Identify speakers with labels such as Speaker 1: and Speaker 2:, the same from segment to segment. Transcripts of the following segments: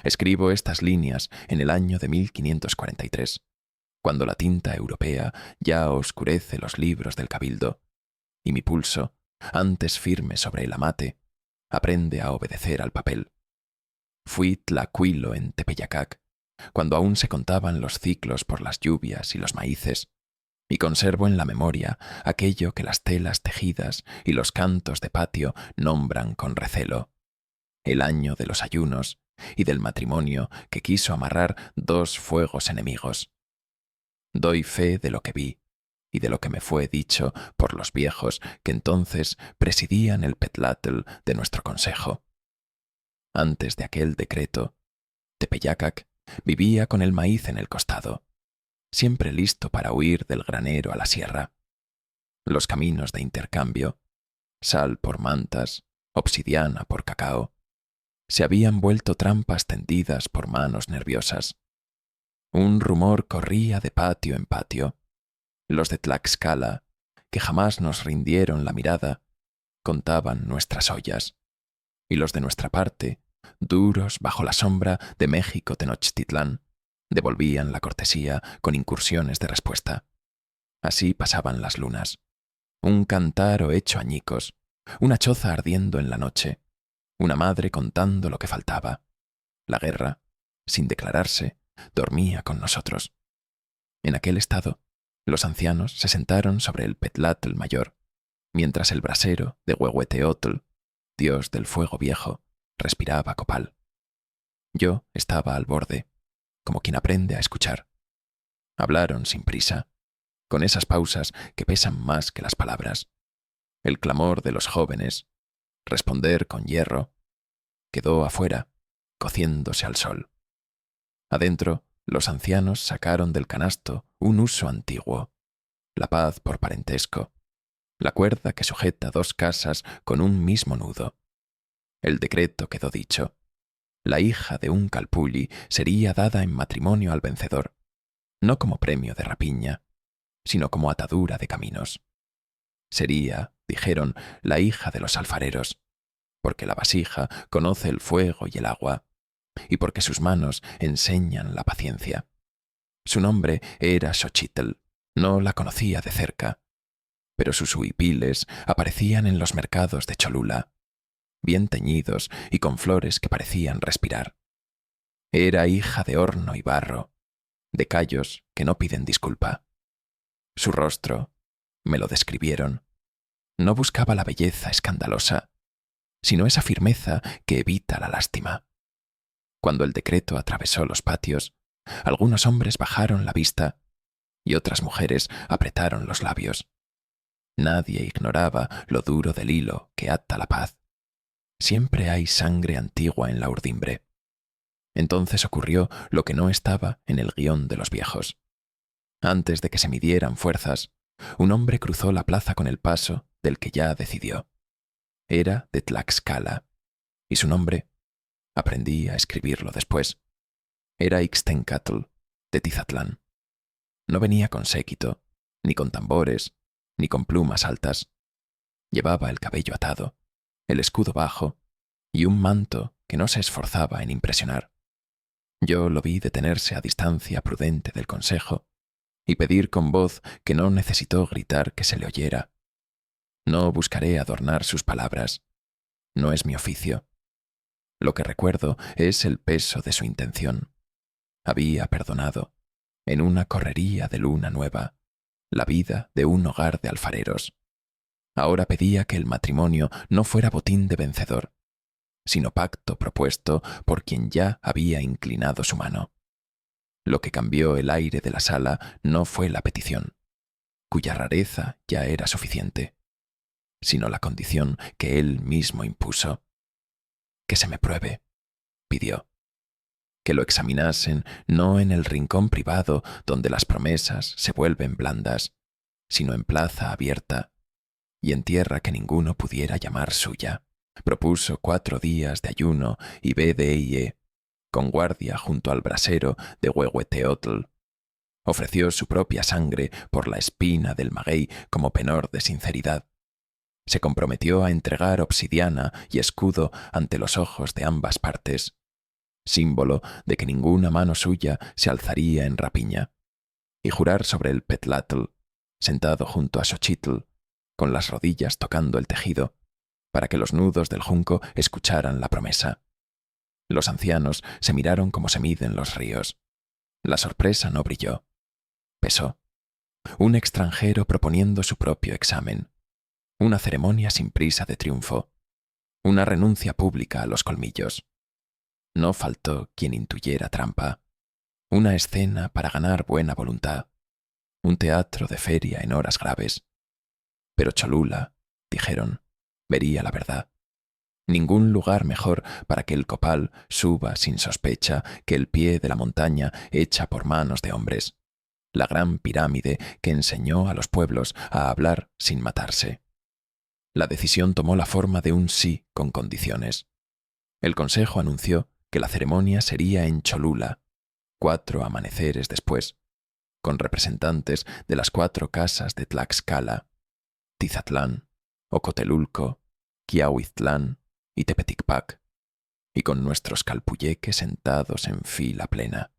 Speaker 1: Escribo estas líneas en el año de 1543, cuando la tinta europea ya oscurece los libros del cabildo, y mi pulso, antes firme sobre el amate, aprende a obedecer al papel. Fui tlacuilo en Tepeyacac, cuando aún se contaban los ciclos por las lluvias y los maíces, y conservo en la memoria aquello que las telas tejidas y los cantos de patio nombran con recelo: el año de los ayunos y del matrimonio que quiso amarrar dos fuegos enemigos. Doy fe de lo que vi y de lo que me fue dicho por los viejos que entonces presidían el petlatl de nuestro consejo. Antes de aquel decreto, Tepeyacac vivía con el maíz en el costado, siempre listo para huir del granero a la sierra. Los caminos de intercambio, sal por mantas, obsidiana por cacao, se habían vuelto trampas tendidas por manos nerviosas. Un rumor corría de patio en patio. Los de Tlaxcala, que jamás nos rindieron la mirada, contaban nuestras ollas, y los de nuestra parte, duros bajo la sombra de México Tenochtitlán, devolvían la cortesía con incursiones de respuesta. Así pasaban las lunas. Un cántaro hecho añicos, una choza ardiendo en la noche, una madre contando lo que faltaba. La guerra, sin declararse, dormía con nosotros. En aquel estado, los ancianos se sentaron sobre el petlatl mayor, mientras el brasero de Huehueteotl, dios del fuego viejo, respiraba copal. Yo estaba al borde, como quien aprende a escuchar. Hablaron sin prisa, con esas pausas que pesan más que las palabras. El clamor de los jóvenes, responder con hierro, quedó afuera, cociéndose al sol. Adentro, los ancianos sacaron del canasto un uso antiguo: la paz por parentesco, la cuerda que sujeta dos casas con un mismo nudo. El decreto quedó dicho: la hija de un calpulli sería dada en matrimonio al vencedor, no como premio de rapiña, sino como atadura de caminos. Sería, dijeron, la hija de los alfareros, porque la vasija conoce el fuego y el agua, y porque sus manos enseñan la paciencia. Su nombre era Xochitl, no la conocía de cerca, pero sus huipiles aparecían en los mercados de Cholula, bien teñidos y con flores que parecían respirar. Era hija de horno y barro, de callos que no piden disculpa. Su rostro, me lo describieron, no buscaba la belleza escandalosa, sino esa firmeza que evita la lástima. Cuando el decreto atravesó los patios, algunos hombres bajaron la vista y otras mujeres apretaron los labios. Nadie ignoraba lo duro del hilo que ata la paz. Siempre hay sangre antigua en la urdimbre. Entonces ocurrió lo que no estaba en el guión de los viejos. Antes de que se midieran fuerzas, un hombre cruzó la plaza con el paso del que ya decidió. Era de Tlaxcala, y su nombre, aprendí a escribirlo después, era Ixtencatl, de Tizatlán. No venía con séquito, ni con tambores, ni con plumas altas. Llevaba el cabello atado, el escudo bajo y un manto que no se esforzaba en impresionar. Yo lo vi detenerse a distancia prudente del consejo y pedir con voz que no necesitó gritar que se le oyera: no buscaré adornar sus palabras, no es mi oficio. Lo que recuerdo es el peso de su intención. Había perdonado, en una correría de luna nueva, la vida de un hogar de alfareros. Ahora pedía que el matrimonio no fuera botín de vencedor, sino pacto propuesto por quien ya había inclinado su mano. Lo que cambió el aire de la sala no fue la petición, cuya rareza ya era suficiente, sino la condición que él mismo impuso. Que se me pruebe, pidió. Que lo examinasen no en el rincón privado donde las promesas se vuelven blandas, sino en plaza abierta y en tierra que ninguno pudiera llamar suya. Propuso 4 días de ayuno y BDIE, con guardia junto al brasero de Huehueteotl. Ofreció su propia sangre por la espina del maguey como penor de sinceridad. Se comprometió a entregar obsidiana y escudo ante los ojos de ambas partes. símbolo de que ninguna mano suya se alzaría en rapiña, y jurar sobre el Petlatl, sentado junto a Xochitl, con las rodillas tocando el tejido, para que los nudos del junco escucharan la promesa. Los ancianos se miraron como se miden los ríos. La sorpresa no brilló. Pesó. Un extranjero proponiendo su propio examen. Una ceremonia sin prisa de triunfo. Una renuncia pública a los colmillos. No faltó quien intuyera trampa. Una escena para ganar buena voluntad. Un teatro de feria en horas graves. Pero Cholula, dijeron, vería la verdad. Ningún lugar mejor para que el copal suba sin sospecha que el pie de la montaña hecha por manos de hombres, la gran pirámide que enseñó a los pueblos a hablar sin matarse. La decisión tomó la forma de un sí con condiciones. El consejo anunció que la ceremonia sería en Cholula, 4 amaneceres después, con representantes de las 4 casas de Tlaxcala, Tizatlán, Ocotelulco, Quiahuiztlán y Tepeticpac, y con nuestros calpuyeques sentados en fila plena.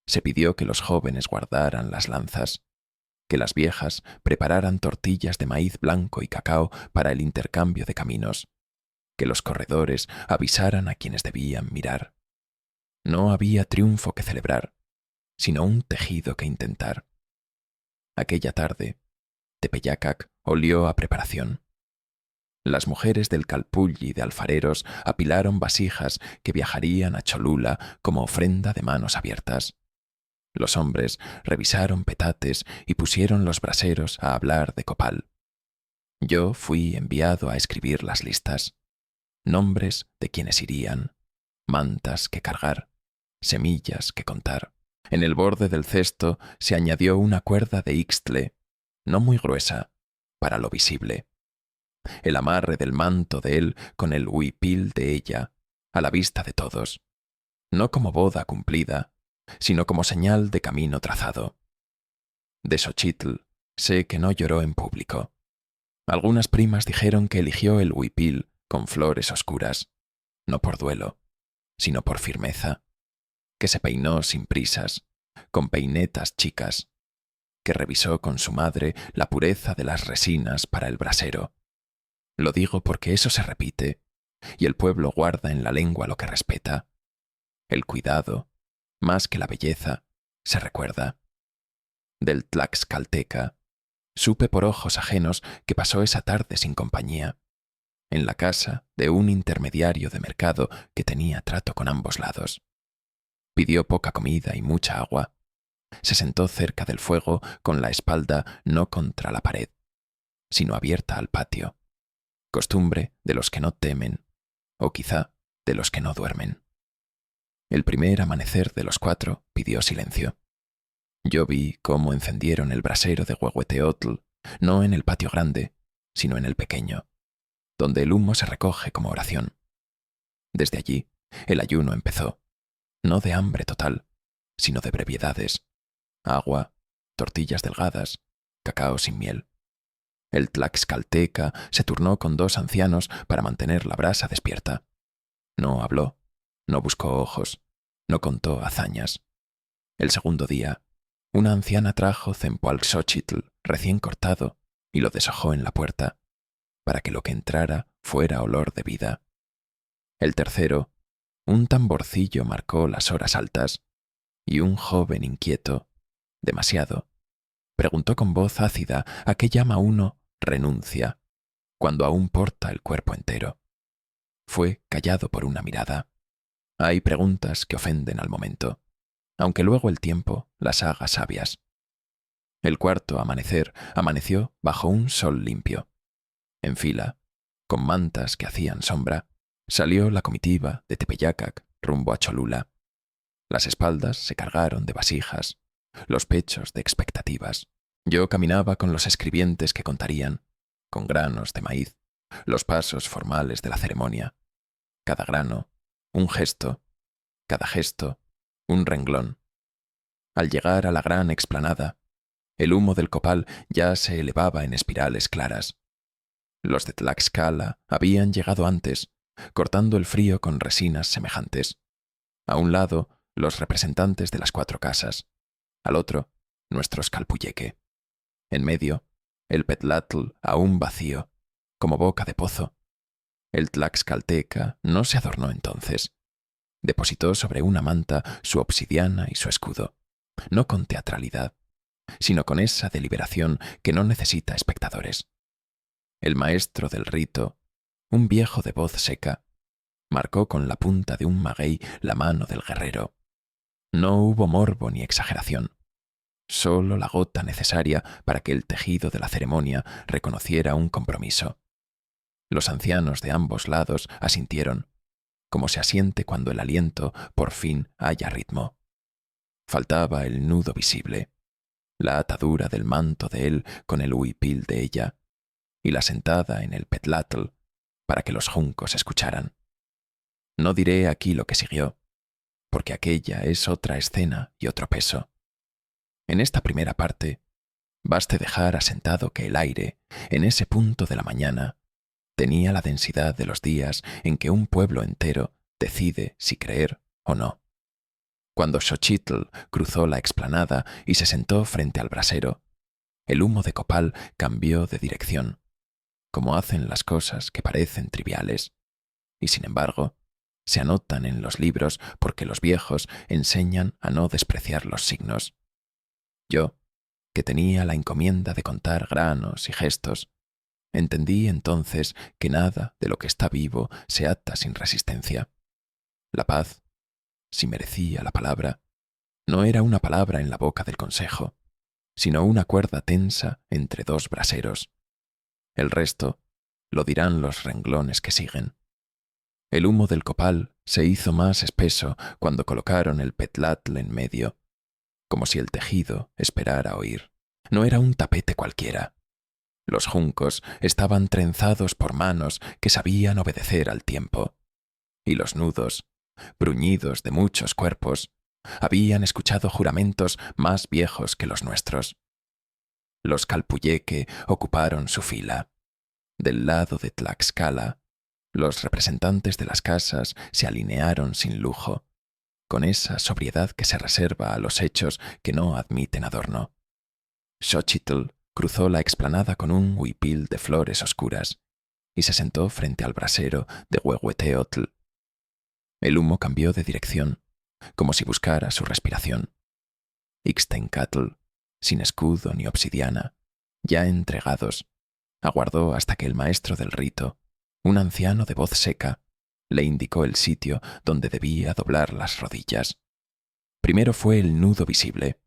Speaker 1: Se pidió que los jóvenes guardaran las lanzas, que las viejas prepararan tortillas de maíz blanco y cacao para el intercambio de caminos, que los corredores avisaran a quienes debían mirar. No había triunfo que celebrar, sino un tejido que intentar. Aquella tarde, Tepeyacac olió a preparación. Las mujeres del Calpulli de alfareros apilaron vasijas que viajarían a Cholula como ofrenda de manos abiertas. Los hombres revisaron petates y pusieron los braseros a hablar de copal. Yo fui enviado a escribir las listas, nombres de quienes irían, mantas que cargar, semillas que contar. En el borde del cesto se añadió una cuerda de ixtle, no muy gruesa, para lo visible. El amarre del manto de él con el huipil de ella, a la vista de todos, no como boda cumplida, sino como señal de camino trazado. De Xochitl sé que no lloró en público. Algunas primas dijeron que eligió el huipil con flores oscuras, no por duelo, sino por firmeza, que se peinó sin prisas, con peinetas chicas, que revisó con su madre la pureza de las resinas para el brasero. Lo digo porque eso se repite, y el pueblo guarda en la lengua lo que respeta. El cuidado, más que la belleza, se recuerda. Del tlaxcalteca, supe por ojos ajenos que pasó esa tarde sin compañía, en la casa de un intermediario de mercado que tenía trato con ambos lados. Pidió poca comida y mucha agua. Se sentó cerca del fuego con la espalda no contra la pared, sino abierta al patio. Costumbre de los que no temen, o quizá de los que no duermen. El primer amanecer de los 4 pidió silencio. Yo vi cómo encendieron el brasero de Huehueteotl, no en el patio grande, sino en el pequeño, donde el humo se recoge como oración. Desde allí, el ayuno empezó, no de hambre total, sino de brevedades. Agua, tortillas delgadas, cacao sin miel. El tlaxcalteca se turnó con 2 ancianos para mantener la brasa despierta. No habló, no buscó ojos, no contó hazañas. El segundo día, una anciana trajo cempoalxochitl recién cortado y lo deshojó en la puerta, para que lo que entrara fuera olor de vida. El tercero, un tamborcillo marcó las horas altas, y un joven inquieto, demasiado, preguntó con voz ácida a qué llama uno renuncia, cuando aún porta el cuerpo entero. Fue callado por una mirada. Hay preguntas que ofenden al momento, aunque luego el tiempo las haga sabias. El cuarto amanecer amaneció bajo un sol limpio. En fila, con mantas que hacían sombra, salió la comitiva de Tepeyacac rumbo a Cholula. Las espaldas se cargaron de vasijas, los pechos de expectativas. Yo caminaba con los escribientes que contarían, con granos de maíz, los pasos formales de la ceremonia. Cada grano, un gesto, cada gesto, un renglón. Al llegar a la gran explanada, el humo del copal ya se elevaba en espirales claras. Los de Tlaxcala habían llegado antes, cortando el frío con resinas semejantes. A un lado, los representantes de las 4 casas. Al otro, nuestros Calpuyeque. En medio, el Petlatl aún vacío, como boca de pozo. El Tlaxcalteca no se adornó entonces. Depositó sobre una manta su obsidiana y su escudo, no con teatralidad, sino con esa deliberación que no necesita espectadores. El maestro del rito, un viejo de voz seca, marcó con la punta de un maguey la mano del guerrero. No hubo morbo ni exageración, solo la gota necesaria para que el tejido de la ceremonia reconociera un compromiso. Los ancianos de ambos lados asintieron, como se asiente cuando el aliento por fin haya ritmo. Faltaba el nudo visible, la atadura del manto de él con el huipil de ella, y la sentada en el petlatl para que los juncos escucharan. No diré aquí lo que siguió, porque aquella es otra escena y otro peso. En esta primera parte, baste dejar asentado que el aire, en ese punto de la mañana, tenía la densidad de los días en que un pueblo entero decide si creer o no. Cuando Xochitl cruzó la explanada y se sentó frente al brasero, el humo de copal cambió de dirección, como hacen las cosas que parecen triviales, y sin embargo, se anotan en los libros porque los viejos enseñan a no despreciar los signos. Yo, que tenía la encomienda de contar granos y gestos, entendí entonces que nada de lo que está vivo se ata sin resistencia. La paz, si merecía la palabra, no era una palabra en la boca del consejo, sino una cuerda tensa entre 2 braseros. El resto lo dirán los renglones que siguen. El humo del copal se hizo más espeso cuando colocaron el petlatl en medio, como si el tejido esperara oír. No era un tapete cualquiera. Los juncos estaban trenzados por manos que sabían obedecer al tiempo, y los nudos, bruñidos de muchos cuerpos, habían escuchado juramentos más viejos que los nuestros. Los Calpuyeque ocuparon su fila. Del lado de Tlaxcala, los representantes de las casas se alinearon sin lujo, con esa sobriedad que se reserva a los hechos que no admiten adorno. Xochitl cruzó la explanada con un huipil de flores oscuras y se sentó frente al brasero de Huehueteotl. El humo cambió de dirección, como si buscara su respiración. Ixtencatl, sin escudo ni obsidiana, ya entregados, aguardó hasta que el maestro del rito, un anciano de voz seca, le indicó el sitio donde debía doblar las rodillas. Primero fue el nudo visible.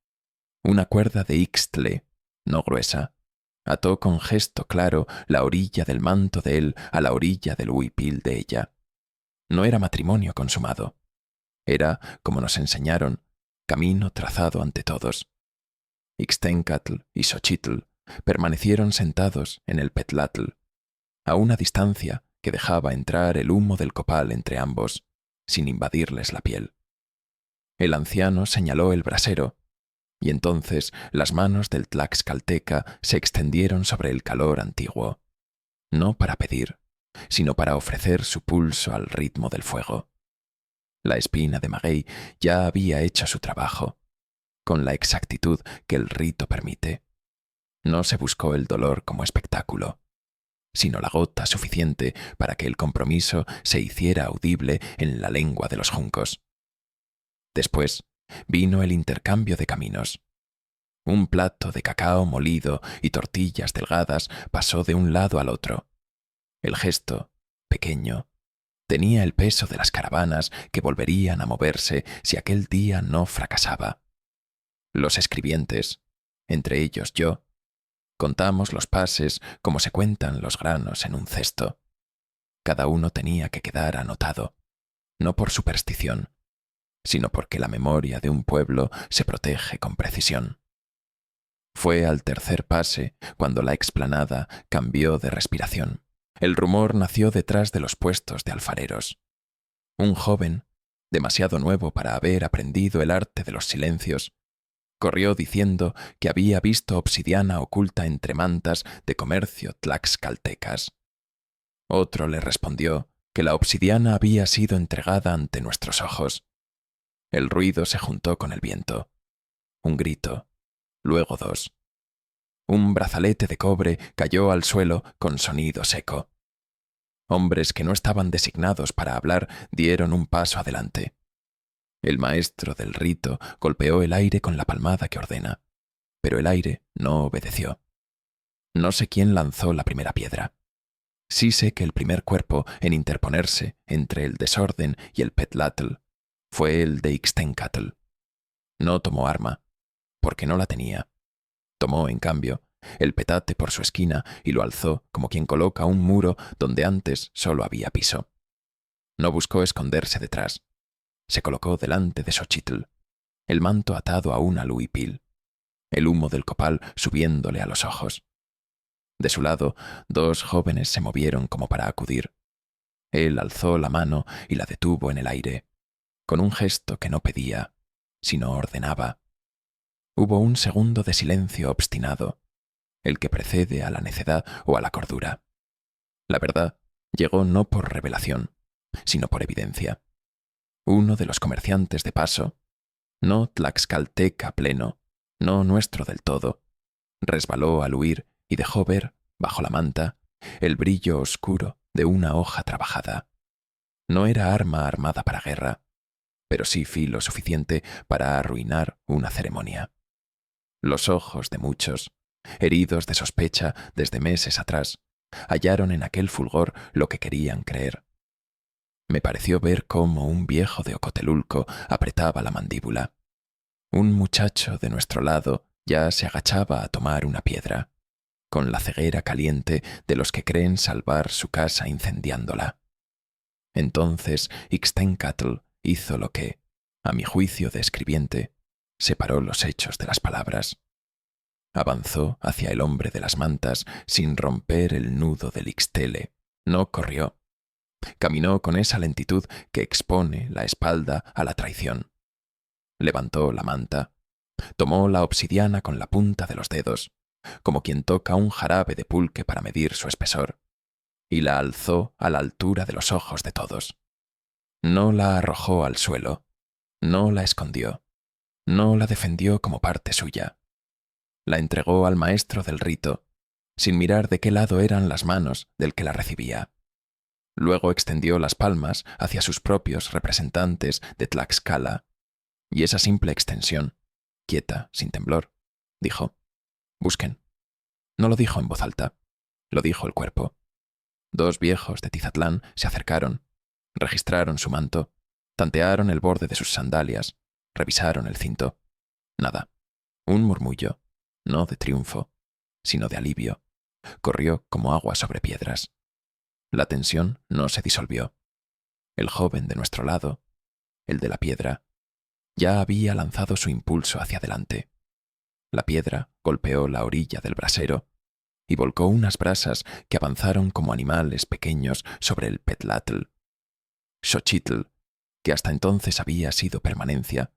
Speaker 1: Una cuerda de ixtle, no gruesa, ató con gesto claro la orilla del manto de él a la orilla del huipil de ella. No era matrimonio consumado. Era, como nos enseñaron, camino trazado ante todos. Ixtencatl y Xochitl permanecieron sentados en el petlatl, a una distancia que dejaba entrar el humo del copal entre ambos, sin invadirles la piel. El anciano señaló el brasero, y entonces las manos del Tlaxcalteca se extendieron sobre el calor antiguo, no para pedir, sino para ofrecer su pulso al ritmo del fuego. La espina de maguey ya había hecho su trabajo, con la exactitud que el rito permite. No se buscó el dolor como espectáculo, sino la gota suficiente para que el compromiso se hiciera audible en la lengua de los juncos. Después vino el intercambio de caminos. Un plato de cacao molido y tortillas delgadas pasó de un lado al otro. El gesto, pequeño, tenía el peso de las caravanas que volverían a moverse si aquel día no fracasaba. Los escribientes, entre ellos yo, contamos los pases como se cuentan los granos en un cesto. Cada uno tenía que quedar anotado, no por superstición, sino porque la memoria de un pueblo se protege con precisión. Fue al tercer pase cuando la explanada cambió de respiración. El rumor nació detrás de los puestos de alfareros. Un joven, demasiado nuevo para haber aprendido el arte de los silencios, corrió diciendo que había visto obsidiana oculta entre mantas de comercio tlaxcaltecas. Otro le respondió que la obsidiana había sido entregada ante nuestros ojos, El ruido se juntó con el viento. Un grito, luego dos. Un brazalete de cobre cayó al suelo con sonido seco. Hombres que no estaban designados para hablar dieron un paso adelante. El maestro del rito golpeó el aire con la palmada que ordena, pero el aire no obedeció. No sé quién lanzó la primera piedra. Sí sé que el primer cuerpo en interponerse entre el desorden y el petlatl fue el de Ixtencatl. No tomó arma, porque no la tenía. Tomó, en cambio, el petate por su esquina y lo alzó como quien coloca un muro donde antes solo había piso. No buscó esconderse detrás. Se colocó delante de Xochitl, el manto atado a una luipil, el humo del copal subiéndole a los ojos. De su lado, dos jóvenes se movieron como para acudir. Él alzó la mano y la detuvo en el aire, con un gesto que no pedía, sino ordenaba. Hubo un segundo de silencio obstinado, el que precede a la necedad o a la cordura. La verdad llegó no por revelación, sino por evidencia. Uno de los comerciantes de paso, no tlaxcalteca pleno, no nuestro del todo, resbaló al huir y dejó ver, bajo la manta, el brillo oscuro de una hoja trabajada. No era arma armada para guerra, pero sí filo suficiente para arruinar una ceremonia. Los ojos de muchos, heridos de sospecha desde meses atrás, hallaron en aquel fulgor lo que querían creer. Me pareció ver cómo un viejo de Ocotelulco apretaba la mandíbula. Un muchacho de nuestro lado ya se agachaba a tomar una piedra, con la ceguera caliente de los que creen salvar su casa incendiándola. Entonces Ixtencatl hizo lo que, a mi juicio de escribiente, separó los hechos de las palabras. Avanzó hacia el hombre de las mantas sin romper el nudo del Ixtele. No corrió. Caminó con esa lentitud que expone la espalda a la traición. Levantó la manta, tomó la obsidiana con la punta de los dedos, como quien toca un jarabe de pulque para medir su espesor, y la alzó a la altura de los ojos de todos. No la arrojó al suelo, no la escondió, no la defendió como parte suya. La entregó al maestro del rito, sin mirar de qué lado eran las manos del que la recibía. Luego extendió las palmas hacia sus propios representantes de Tlaxcala, y esa simple extensión, quieta, sin temblor, dijo: «Busquen». No lo dijo en voz alta, lo dijo el cuerpo. Dos viejos de Tizatlán se acercaron, registraron su manto, tantearon el borde de sus sandalias, revisaron el cinto. Nada. Un murmullo, no de triunfo, sino de alivio, corrió como agua sobre piedras. La tensión no se disolvió. El joven de nuestro lado, el de la piedra, ya había lanzado su impulso hacia adelante. La piedra golpeó la orilla del brasero y volcó unas brasas que avanzaron como animales pequeños sobre el petlatl. Xochitl, que hasta entonces había sido permanencia,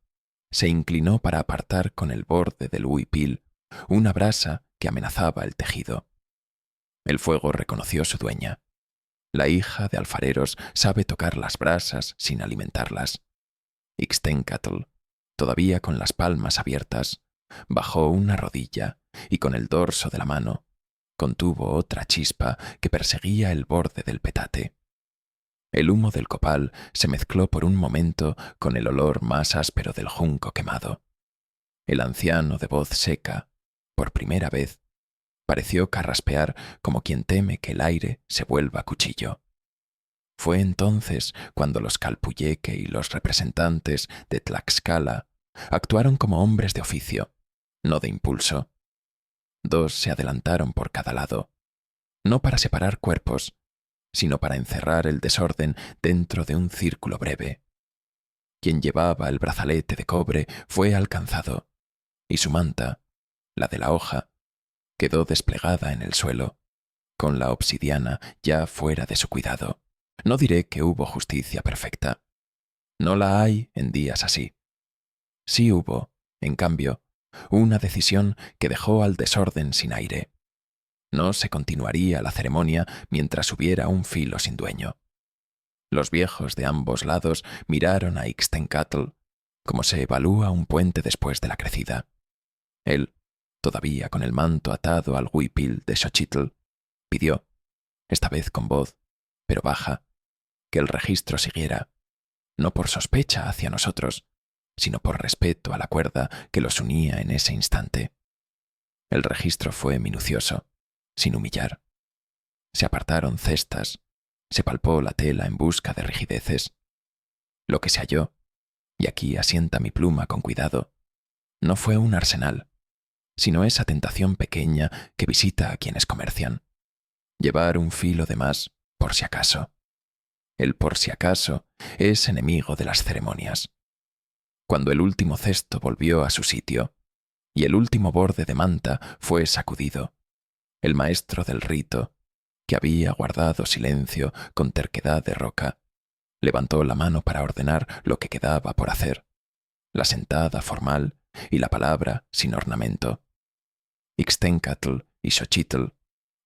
Speaker 1: se inclinó para apartar con el borde del huipil una brasa que amenazaba el tejido. El fuego reconoció su dueña. La hija de alfareros sabe tocar las brasas sin alimentarlas. Ixtencatl, todavía con las palmas abiertas, bajó una rodilla y con el dorso de la mano contuvo otra chispa que perseguía el borde del petate. El humo del copal se mezcló por un momento con el olor más áspero del junco quemado. El anciano de voz seca, por primera vez, pareció carraspear como quien teme que el aire se vuelva cuchillo. Fue entonces cuando los Calpuyeque y los representantes de Tlaxcala actuaron como hombres de oficio, no de impulso. Dos se adelantaron por cada lado, no para separar cuerpos, sino para encerrar el desorden dentro de un círculo breve. Quien llevaba el brazalete de cobre fue alcanzado, y su manta, la de la hoja, quedó desplegada en el suelo, con la obsidiana ya fuera de su cuidado. No diré que hubo justicia perfecta. No la hay en días así. Sí hubo, en cambio, una decisión que dejó al desorden sin aire. No se continuaría la ceremonia mientras hubiera un filo sin dueño. Los viejos de ambos lados miraron a Ixtencatl, como se evalúa un puente después de la crecida. Él, todavía con el manto atado al huipil de Xochitl, pidió, esta vez con voz, pero baja, que el registro siguiera, no por sospecha hacia nosotros, sino por respeto a la cuerda que los unía en ese instante. El registro fue minucioso, sin humillar. Se apartaron cestas, se palpó la tela en busca de rigideces. Lo que se halló, y aquí asienta mi pluma con cuidado, no fue un arsenal, sino esa tentación pequeña que visita a quienes comercian. Llevar un filo de más por si acaso. El por si acaso es enemigo de las ceremonias. Cuando el último cesto volvió a su sitio y el último borde de manta fue sacudido, el maestro del rito, que había guardado silencio con terquedad de roca, levantó la mano para ordenar lo que quedaba por hacer, la sentada formal y la palabra sin ornamento. Ixtencatl y Xochitl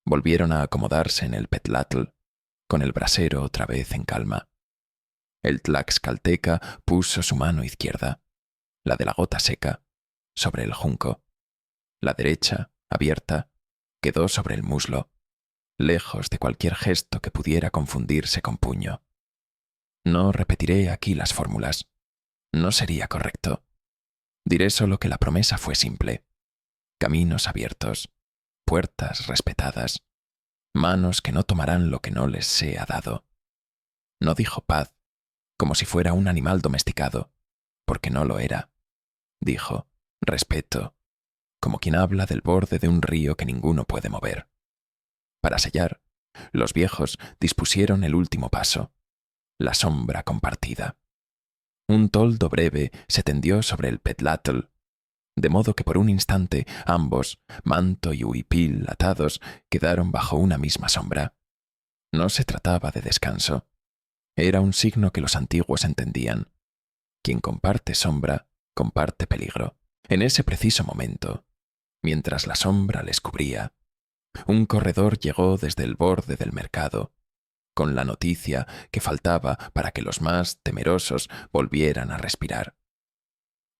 Speaker 1: volvieron a acomodarse en el petlatl, con el brasero otra vez en calma. El tlaxcalteca puso su mano izquierda, la de la gota seca, sobre el junco. La derecha, abierta, quedó sobre el muslo, lejos de cualquier gesto que pudiera confundirse con puño. No repetiré aquí las fórmulas. No sería correcto. Diré solo que la promesa fue simple. Caminos abiertos, puertas respetadas, manos que no tomarán lo que no les sea dado. No dijo paz, como si fuera un animal domesticado, porque no lo era. Dijo respeto, como quien habla del borde de un río que ninguno puede mover. Para sellar, los viejos dispusieron el último paso, la sombra compartida. Un toldo breve se tendió sobre el petlatl, de modo que por un instante ambos, manto y huipil atados, quedaron bajo una misma sombra. No se trataba de descanso. Era un signo que los antiguos entendían. Quien comparte sombra, comparte peligro. En ese preciso momento, mientras la sombra les cubría, un corredor llegó desde el borde del mercado, con la noticia que faltaba para que los más temerosos volvieran a respirar.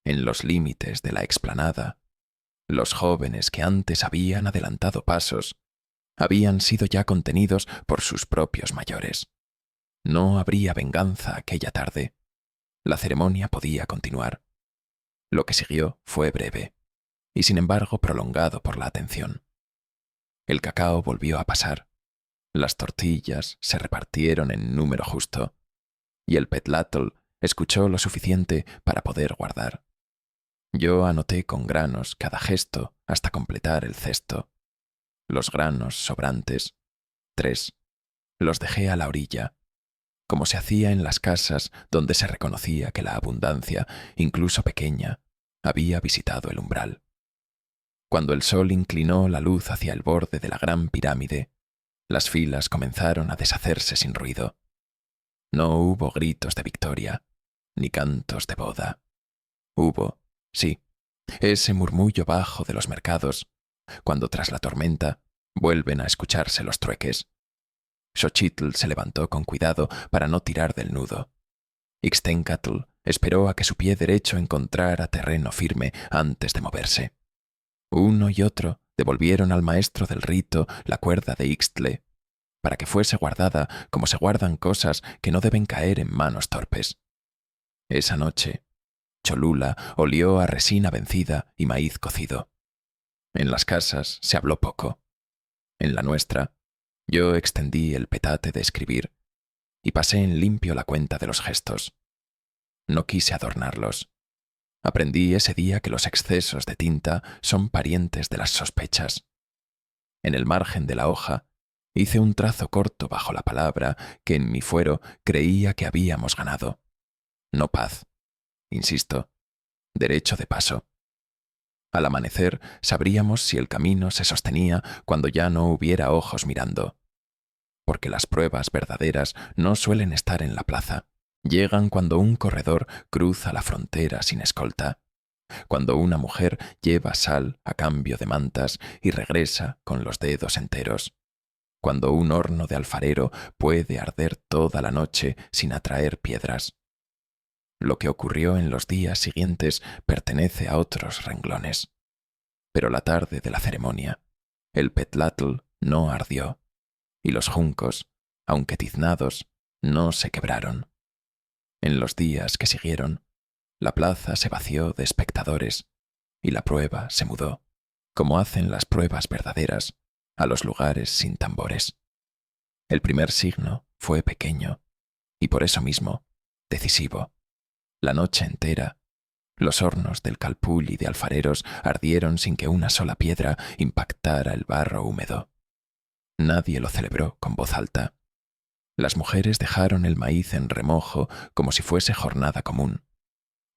Speaker 1: En los límites de la explanada, los jóvenes que antes habían adelantado pasos habían sido ya contenidos por sus propios mayores. No habría venganza aquella tarde. La ceremonia podía continuar. Lo que siguió fue breve, y sin embargo prolongado por la atención. El cacao volvió a pasar, las tortillas se repartieron en número justo, y el petlatl escuchó lo suficiente para poder guardar. Yo anoté con granos cada gesto hasta completar el cesto. Los granos sobrantes, 3, los dejé a la orilla, como se hacía en las casas donde se reconocía que la abundancia, incluso pequeña, había visitado el umbral. Cuando el sol inclinó la luz hacia el borde de la gran pirámide, las filas comenzaron a deshacerse sin ruido. No hubo gritos de victoria, ni cantos de boda. Hubo, sí, ese murmullo bajo de los mercados, cuando tras la tormenta vuelven a escucharse los trueques. Xochitl se levantó con cuidado para no tirar del nudo. Ixtencatl esperó a que su pie derecho encontrara terreno firme antes de moverse. Uno y otro devolvieron al maestro del rito la cuerda de Ixtle, para que fuese guardada como se guardan cosas que no deben caer en manos torpes. Esa noche, Cholula olió a resina vencida y maíz cocido. En las casas se habló poco. En la nuestra, yo extendí el petate de escribir y pasé en limpio la cuenta de los gestos. No quise adornarlos. Aprendí ese día que los excesos de tinta son parientes de las sospechas. En el margen de la hoja hice un trazo corto bajo la palabra que en mi fuero creía que habíamos ganado. No paz, insisto, derecho de paso. Al amanecer sabríamos si el camino se sostenía cuando ya no hubiera ojos mirando, porque las pruebas verdaderas no suelen estar en la plaza. Llegan cuando un corredor cruza la frontera sin escolta, cuando una mujer lleva sal a cambio de mantas y regresa con los dedos enteros, cuando un horno de alfarero puede arder toda la noche sin atraer piedras. Lo que ocurrió en los días siguientes pertenece a otros renglones. Pero la tarde de la ceremonia, el Petlatl no ardió, y los juncos, aunque tiznados, no se quebraron. En los días que siguieron, la plaza se vació de espectadores y la prueba se mudó, como hacen las pruebas verdaderas, a los lugares sin tambores. El primer signo fue pequeño y por eso mismo decisivo. La noche entera, los hornos del Calpul y de alfareros ardieron sin que una sola piedra impactara el barro húmedo. Nadie lo celebró con voz alta. Las mujeres dejaron el maíz en remojo como si fuese jornada común,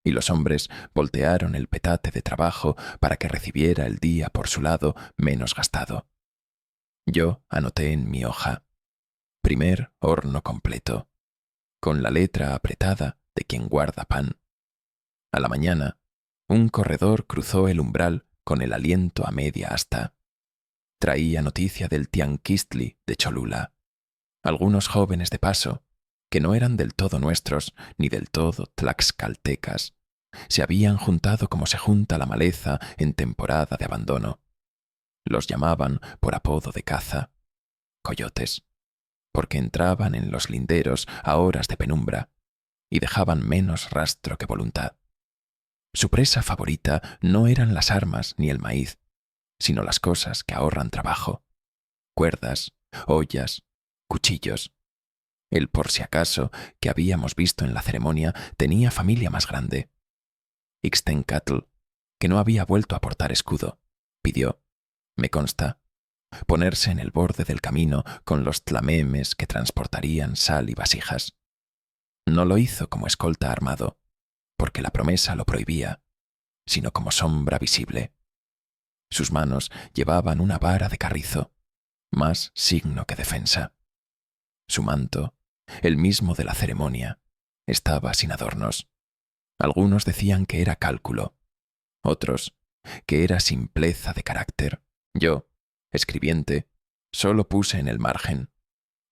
Speaker 1: y los hombres voltearon el petate de trabajo para que recibiera el día por su lado menos gastado. Yo anoté en mi hoja: primer horno completo, con la letra apretada de quien guarda pan. A la mañana, un corredor cruzó el umbral con el aliento a media asta. Traía noticia del Tianquistli de Cholula. Algunos jóvenes de paso, que no eran del todo nuestros ni del todo tlaxcaltecas, se habían juntado como se junta la maleza en temporada de abandono. Los llamaban por apodo de caza, coyotes, porque entraban en los linderos a horas de penumbra y dejaban menos rastro que voluntad. Su presa favorita no eran las armas ni el maíz, sino las cosas que ahorran trabajo: cuerdas, ollas, cuchillos. El por si acaso que habíamos visto en la ceremonia tenía familia más grande. Ixtencatl, que no había vuelto a portar escudo, pidió, me consta, ponerse en el borde del camino con los tlamemes que transportarían sal y vasijas. No lo hizo como escolta armado, porque la promesa lo prohibía, sino como sombra visible. Sus manos llevaban una vara de carrizo, más signo que defensa. Su manto, el mismo de la ceremonia, estaba sin adornos. Algunos decían que era cálculo, otros que era simpleza de carácter. Yo, escribiente, solo puse en el margen: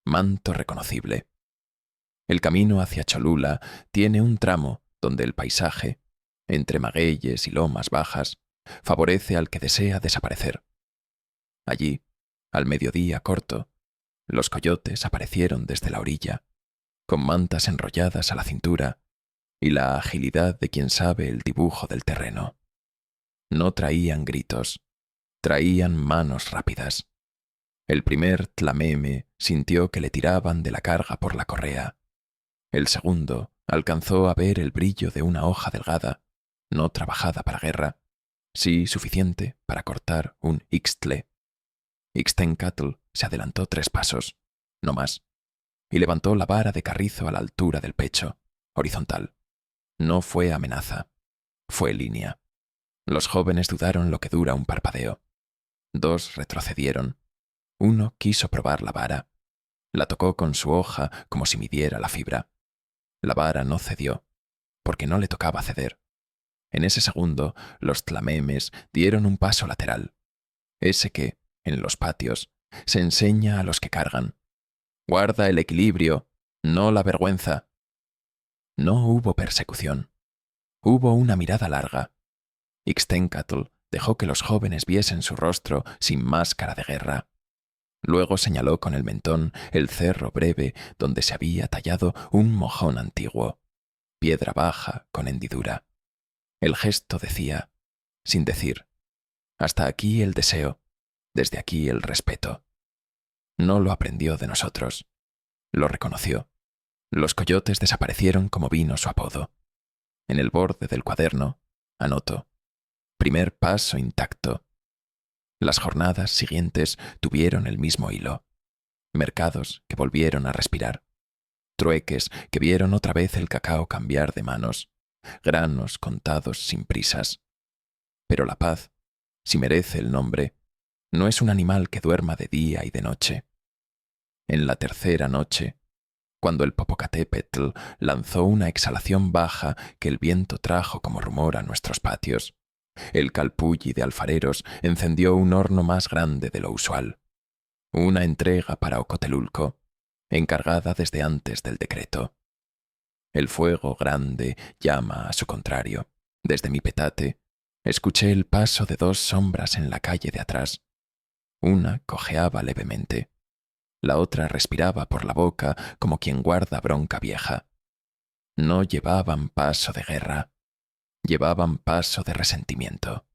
Speaker 1: manto reconocible. El camino hacia Cholula tiene un tramo donde el paisaje, entre magueyes y lomas bajas, favorece al que desea desaparecer. Allí, al mediodía corto, los coyotes aparecieron desde la orilla, con mantas enrolladas a la cintura y la agilidad de quien sabe el dibujo del terreno. No traían gritos, traían manos rápidas. El primer tlameme sintió que le tiraban de la carga por la correa. El segundo alcanzó a ver el brillo de una hoja delgada, no trabajada para guerra, sí suficiente para cortar un ixtle. Ixtencatl se adelantó 3 pasos, no más, y levantó la vara de carrizo a la altura del pecho, horizontal. No fue amenaza, fue línea. Los jóvenes dudaron lo que dura un parpadeo. 2 retrocedieron. Uno quiso probar la vara. La tocó con su hoja como si midiera la fibra. La vara no cedió, porque no le tocaba ceder. En ese segundo, los tlamemes dieron un paso lateral, ese que, en los patios, se enseña a los que cargan. Guarda el equilibrio, no la vergüenza. No hubo persecución. Hubo una mirada larga. Ixtencatl dejó que los jóvenes viesen su rostro sin máscara de guerra. Luego señaló con el mentón el cerro breve donde se había tallado un mojón antiguo, piedra baja con hendidura. El gesto decía, sin decir, hasta aquí el deseo, desde aquí el respeto. No lo aprendió de nosotros, lo reconoció. Los coyotes desaparecieron como vino su apodo. En el borde del cuaderno, anoto, primer paso intacto. Las jornadas siguientes tuvieron el mismo hilo. Mercados que volvieron a respirar. Trueques que vieron otra vez el cacao cambiar de manos. Granos contados sin prisas. Pero la paz, si merece el nombre, no es un animal que duerma de día y de noche. En la tercera noche, cuando el Popocatépetl lanzó una exhalación baja que el viento trajo como rumor a nuestros patios, el Calpulli de alfareros encendió un horno más grande de lo usual. Una entrega para Ocotelulco, encargada desde antes del decreto. El fuego grande llama a su contrario. Desde mi petate, escuché el paso de dos sombras en la calle de atrás. Una cojeaba levemente. La otra respiraba por la boca como quien guarda bronca vieja. No llevaban paso de guerra, llevaban paso de resentimiento.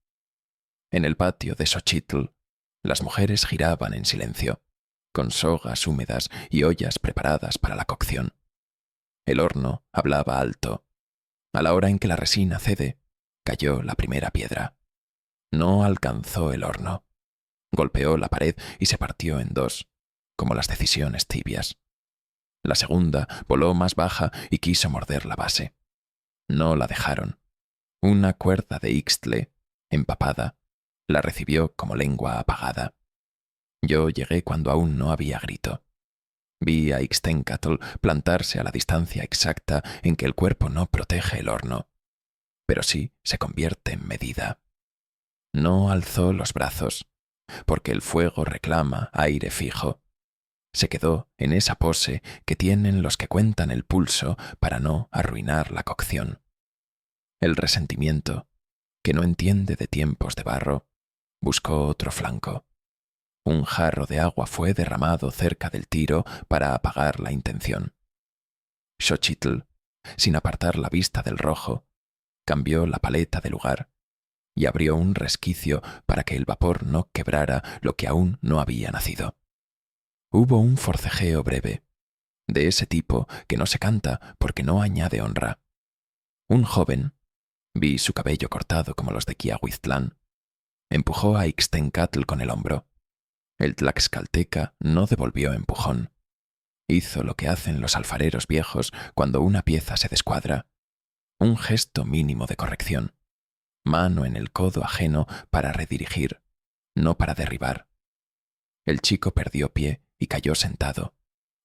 Speaker 1: En el patio de Xochitl, las mujeres giraban en silencio, con sogas húmedas y ollas preparadas para la cocción. El horno hablaba alto. A la hora en que la resina cede, cayó la primera piedra. No alcanzó el horno. Golpeó la pared y se partió en dos, como las decisiones tibias. La segunda voló más baja y quiso morder la base. No la dejaron. Una cuerda de Ixtle, empapada, la recibió como lengua apagada. Yo llegué cuando aún no había grito. Vi a Ixtencatl plantarse a la distancia exacta en que el cuerpo no protege el horno, pero sí se convierte en medida. No alzó los brazos, porque el fuego reclama aire fijo. Se quedó en esa pose que tienen los que cuentan el pulso para no arruinar la cocción. El resentimiento, que no entiende de tiempos de barro, buscó otro flanco. Un jarro de agua fue derramado cerca del tiro para apagar la intención. Xochitl, sin apartar la vista del rojo, cambió la paleta de lugar y abrió un resquicio para que el vapor no quebrara lo que aún no había nacido. Hubo un forcejeo breve, de ese tipo que no se canta porque no añade honra. Un joven, vi su cabello cortado como los de Quiahuiztlán, empujó a Ixtencatl con el hombro. El tlaxcalteca no devolvió empujón. Hizo lo que hacen los alfareros viejos cuando una pieza se descuadra. Un gesto mínimo de corrección. Mano en el codo ajeno para redirigir, no para derribar. El chico perdió pie y cayó sentado,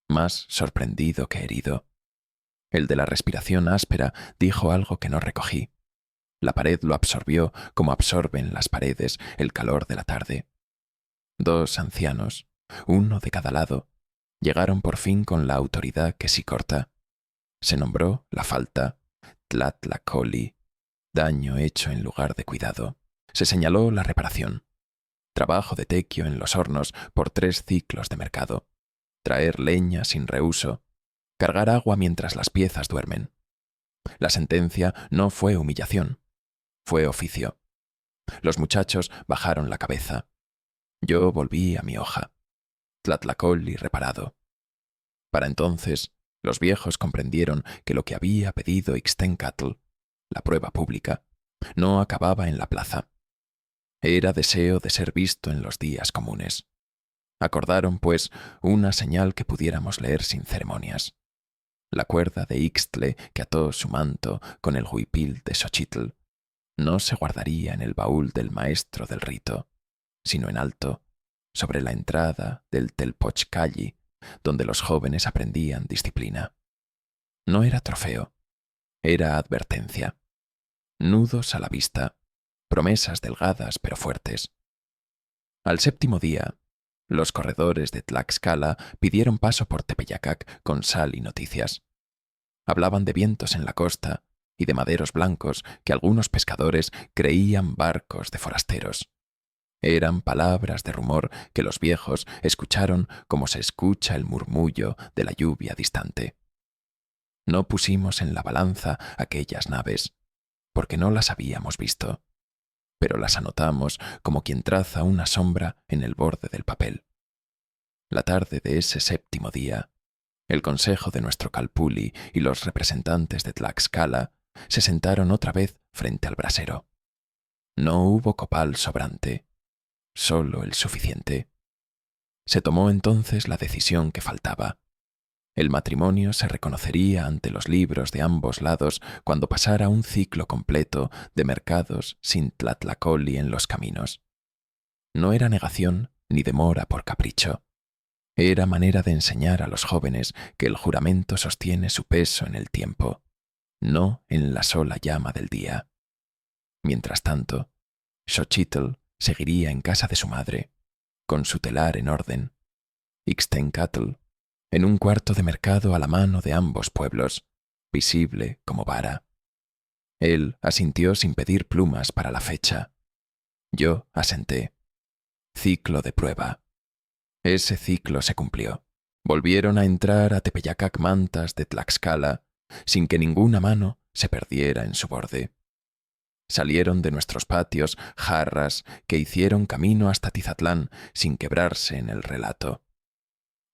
Speaker 1: más sorprendido que herido. El de la respiración áspera dijo algo que no recogí. La pared lo absorbió como absorben las paredes el calor de la tarde. Dos ancianos, uno de cada lado, llegaron por fin con la autoridad que sí corta. Se nombró la falta, tlatlacoli, daño hecho en lugar de cuidado. Se señaló la reparación. Trabajo de tequio en los hornos por 3 ciclos de mercado. Traer leña sin reuso. Cargar agua mientras las piezas duermen. La sentencia no fue humillación, fue oficio. Los muchachos bajaron la cabeza. Yo volví a mi hoja. Tlatlacoli reparado. Para entonces, los viejos comprendieron que lo que había pedido Ixtencatl, la prueba pública, no acababa en la plaza. Era deseo de ser visto en los días comunes. Acordaron, pues, una señal que pudiéramos leer sin ceremonias. La cuerda de Ixtle que ató su manto con el huipil de Xochitl no se guardaría en el baúl del maestro del rito, sino en alto, sobre la entrada del Telpochcalli, donde los jóvenes aprendían disciplina. No era trofeo, era advertencia. Nudos a la vista, promesas delgadas pero fuertes. Al 7º día, los corredores de Tlaxcala pidieron paso por Tepeyacac con sal y noticias. Hablaban de vientos en la costa y de maderos blancos que algunos pescadores creían barcos de forasteros. Eran palabras de rumor que los viejos escucharon como se escucha el murmullo de la lluvia distante. No pusimos en la balanza aquellas naves, porque no las habíamos visto, pero las anotamos como quien traza una sombra en el borde del papel. La tarde de ese 7º día, el consejo de nuestro Calpulli y los representantes de Tlaxcala se sentaron otra vez frente al brasero. No hubo copal sobrante, solo el suficiente. Se tomó entonces la decisión que faltaba. El matrimonio se reconocería ante los libros de ambos lados cuando pasara un ciclo completo de mercados sin tlatlacoli en los caminos. No era negación ni demora por capricho. Era manera de enseñar a los jóvenes que el juramento sostiene su peso en el tiempo, no en la sola llama del día. Mientras tanto, Xochitl seguiría en casa de su madre, con su telar en orden. Ixtencatl, en un cuarto de mercado a la mano de ambos pueblos, visible como vara. Él asintió sin pedir plumas para la fecha. Yo asenté. Ciclo de prueba. Ese ciclo se cumplió. Volvieron a entrar a Tepeyacac mantas de Tlaxcala sin que ninguna mano se perdiera en su borde. Salieron de nuestros patios jarras que hicieron camino hasta Tizatlán sin quebrarse en el relato.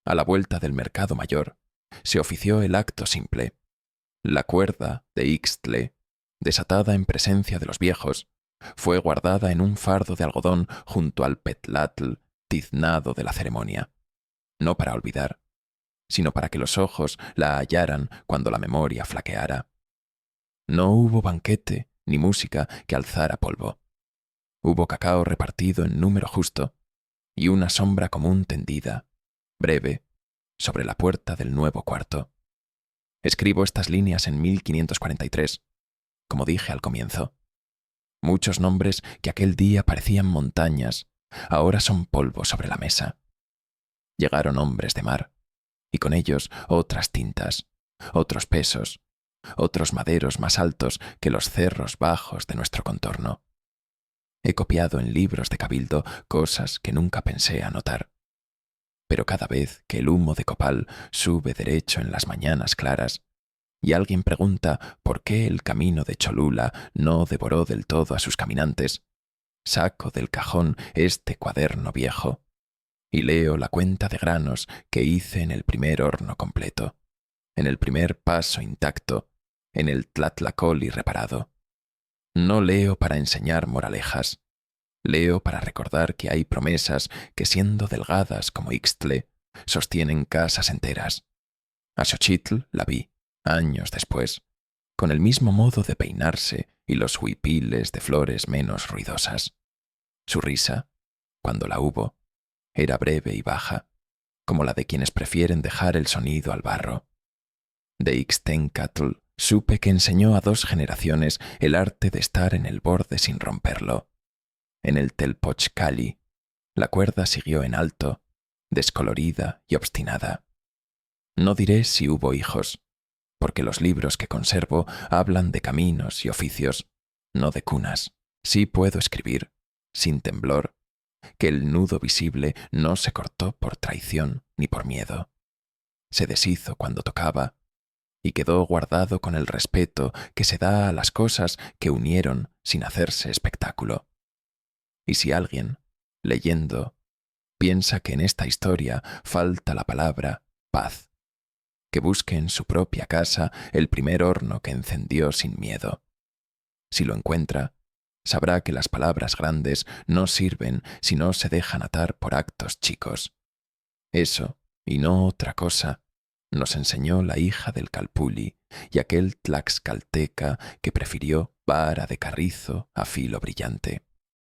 Speaker 1: A la vuelta del Mercado Mayor se ofició el acto simple. La cuerda de Ixtle, desatada en presencia de los viejos, fue guardada en un fardo de algodón junto al petlatl tiznado de la ceremonia, no para olvidar, sino para que los ojos la hallaran cuando la memoria flaqueara. No hubo banquete ni música que alzara polvo. Hubo cacao repartido en número justo y una sombra común tendida, breve, sobre la puerta del nuevo cuarto. Escribo estas líneas en 1543, como dije al comienzo. Muchos nombres que aquel día parecían montañas, ahora son polvo sobre la mesa. Llegaron hombres de mar, y con ellos otras tintas, otros pesos, otros maderos más altos que los cerros bajos de nuestro contorno. He copiado en libros de cabildo cosas que nunca pensé anotar. Pero cada vez que el humo de copal sube derecho en las mañanas claras, y alguien pregunta por qué el camino de Cholula no devoró del todo a sus caminantes, saco del cajón este cuaderno viejo y leo la cuenta de granos que hice en el primer horno completo, en el primer paso intacto, en el tlatlacoli reparado. No leo para enseñar moralejas, leo para recordar que hay promesas que, siendo delgadas como Ixtle, sostienen casas enteras. A Xochitl la vi, años después, con el mismo modo de peinarse y los huipiles de flores menos ruidosas. Su risa, cuando la hubo, era breve y baja, como la de quienes prefieren dejar el sonido al barro. De Ixtencatl supe que enseñó a 2 generaciones el arte de estar en el borde sin romperlo. En el Telpochcali, la cuerda siguió en alto, descolorida y obstinada. No diré si hubo hijos, porque los libros que conservo hablan de caminos y oficios, no de cunas. Sí puedo escribir, sin temblor, que el nudo visible no se cortó por traición ni por miedo. Se deshizo cuando tocaba y quedó guardado con el respeto que se da a las cosas que unieron sin hacerse espectáculo. Y si alguien, leyendo, piensa que en esta historia falta la palabra paz, que busque en su propia casa el primer horno que encendió sin miedo. Si lo encuentra, sabrá que las palabras grandes no sirven si no se dejan atar por actos chicos. Eso, y no otra cosa, nos enseñó la hija del Calpulli y aquel tlaxcalteca que prefirió vara de carrizo a filo brillante.